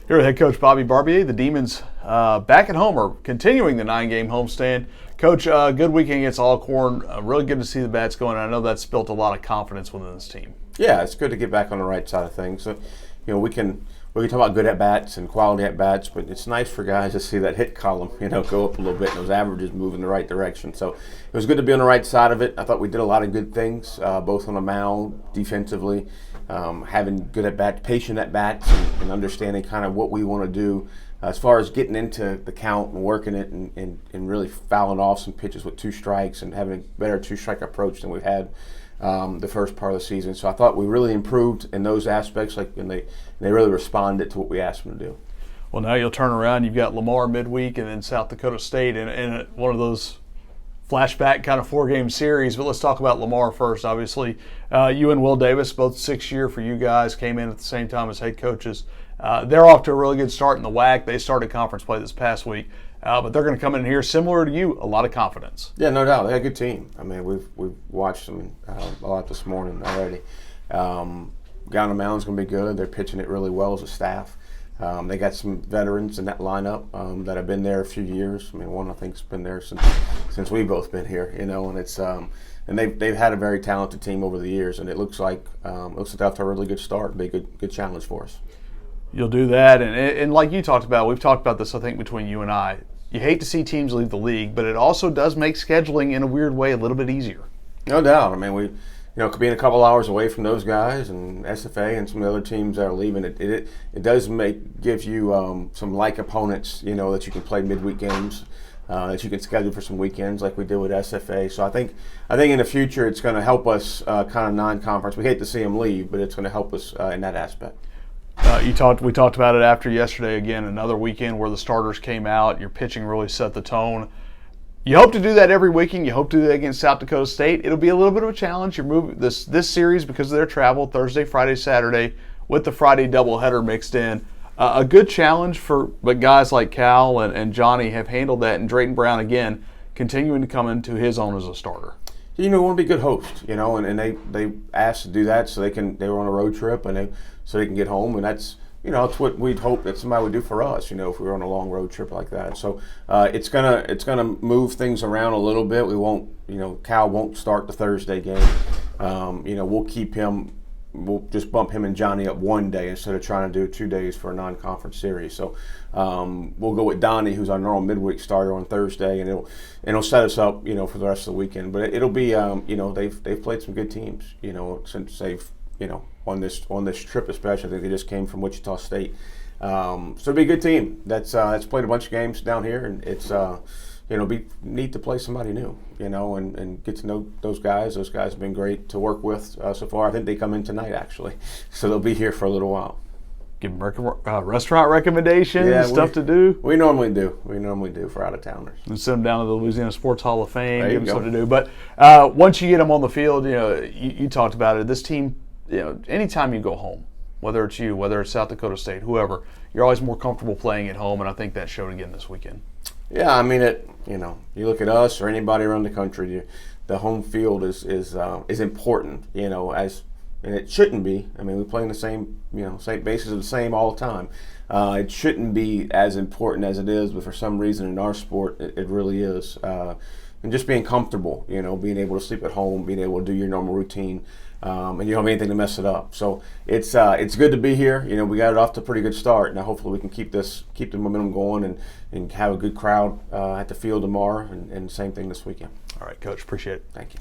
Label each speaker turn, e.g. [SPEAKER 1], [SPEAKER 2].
[SPEAKER 1] Here with head coach Bobby Barbier. The Demons back at home are continuing the 9-game homestand. Coach, good weekend against Alcorn. Really good to see the bats going. I know that's built a lot of confidence within this team.
[SPEAKER 2] Yeah, it's good to get back on the right side of things. So, we can talk about good at bats and quality at bats, but it's nice for guys to see that hit column, go up a little bit and those averages move in the right direction. So it was good to be on the right side of it. I thought we did a lot of good things, both on the mound, defensively, having good at bats, patient at bats, and understanding kind of what we want to do as far as getting into the count and working it and really fouling off some pitches with 2 strikes and having a better 2-strike approach than we've had the first part of the season. So I thought we really improved in those aspects, and they really responded to what we asked them to do.
[SPEAKER 1] Well, now you'll turn around. You've got Lamar midweek and then South Dakota State in one of those flashback kind of 4-game series. But let's talk about Lamar first. Obviously, you and Will Davis, both 6th-year for you guys, came in at the same time as head coaches. They're off to a really good start in the WAC. They started conference play this past week. But they're going to come in here similar to you, a lot of confidence.
[SPEAKER 2] Yeah, no doubt. They're a good team. I mean, we've watched them a lot this morning already. Guy on the mound's going to be good. They're pitching it really well as a staff. They got some veterans in that lineup that have been there a few years. I mean, one I think's been there since we've both been here. And it's and they've had a very talented team over the years, and it looks like they're off to a really good start. Be a good challenge for us.
[SPEAKER 1] You'll do that, and like you talked about, we've talked about this, I think, between you and I. You hate to see teams leave the league, but it also does make scheduling in a weird way a little bit easier.
[SPEAKER 2] No doubt. I mean, we could be in a couple hours away from those guys and SFA and some of the other teams that are leaving. It does give you some like opponents, that you can play midweek games, that you can schedule for some weekends like we did with SFA. So I think in the future it's going to help us kind of non-conference. We hate to see them leave, but it's going to help us in that aspect.
[SPEAKER 1] We talked about it after yesterday. Again, another weekend where the starters came out. Your pitching really set the tone. You hope to do that every weekend. You hope to do that against South Dakota State. It'll be a little bit of a challenge. You're moving this series because of their travel, Thursday, Friday, Saturday, with the Friday doubleheader mixed in. A good challenge but guys like Cal and Johnny have handled that, and Drayton Brown again continuing to come into his own as a starter.
[SPEAKER 2] We want to be good hosts, and they asked to do that so they were on a road trip so they can get home, and that's what we'd hope that somebody would do for us, if we were on a long road trip like that. So it's gonna move things around a little bit. We won't, Cal won't start the Thursday game. We'll keep him. We'll just bump him and Johnny up one day instead of trying to do 2 days for a non-conference series. So we'll go with Donnie, who's our normal midweek starter, on Thursday, and it'll set us up, for the rest of the weekend. But it'll be, they've played some good teams, since they've, on this trip especially. I think they just came from Wichita State, so it'll be a good team that's played a bunch of games down here, and it's it'll be neat to play somebody new, and get to know those guys. Those guys have been great to work with so far. I think they come in tonight, actually, so they'll be here for a little while.
[SPEAKER 1] Give them restaurant recommendations, stuff to do.
[SPEAKER 2] We normally do for out-of-towners.
[SPEAKER 1] And send them down to the Louisiana Sports Hall of Fame, give them
[SPEAKER 2] go.
[SPEAKER 1] something to do. But once you get them on the field, you talked about it. This team, anytime you go home, whether it's you, whether it's South Dakota State, whoever, you're always more comfortable playing at home, and I think that showed again this weekend.
[SPEAKER 2] Yeah, I mean, you look at us or anybody around the country, the home field is important, and it shouldn't be. I mean, we play in the same bases are the same all the time. It shouldn't be as important as it is, but for some reason in our sport, it really is. And just being comfortable, being able to sleep at home, being able to do your normal routine, and you don't have anything to mess it up. So it's good to be here. We got it off to a pretty good start. Now hopefully we can keep the momentum going and have a good crowd at the field tomorrow, and same thing this weekend.
[SPEAKER 1] All right, Coach, appreciate it.
[SPEAKER 2] Thank you.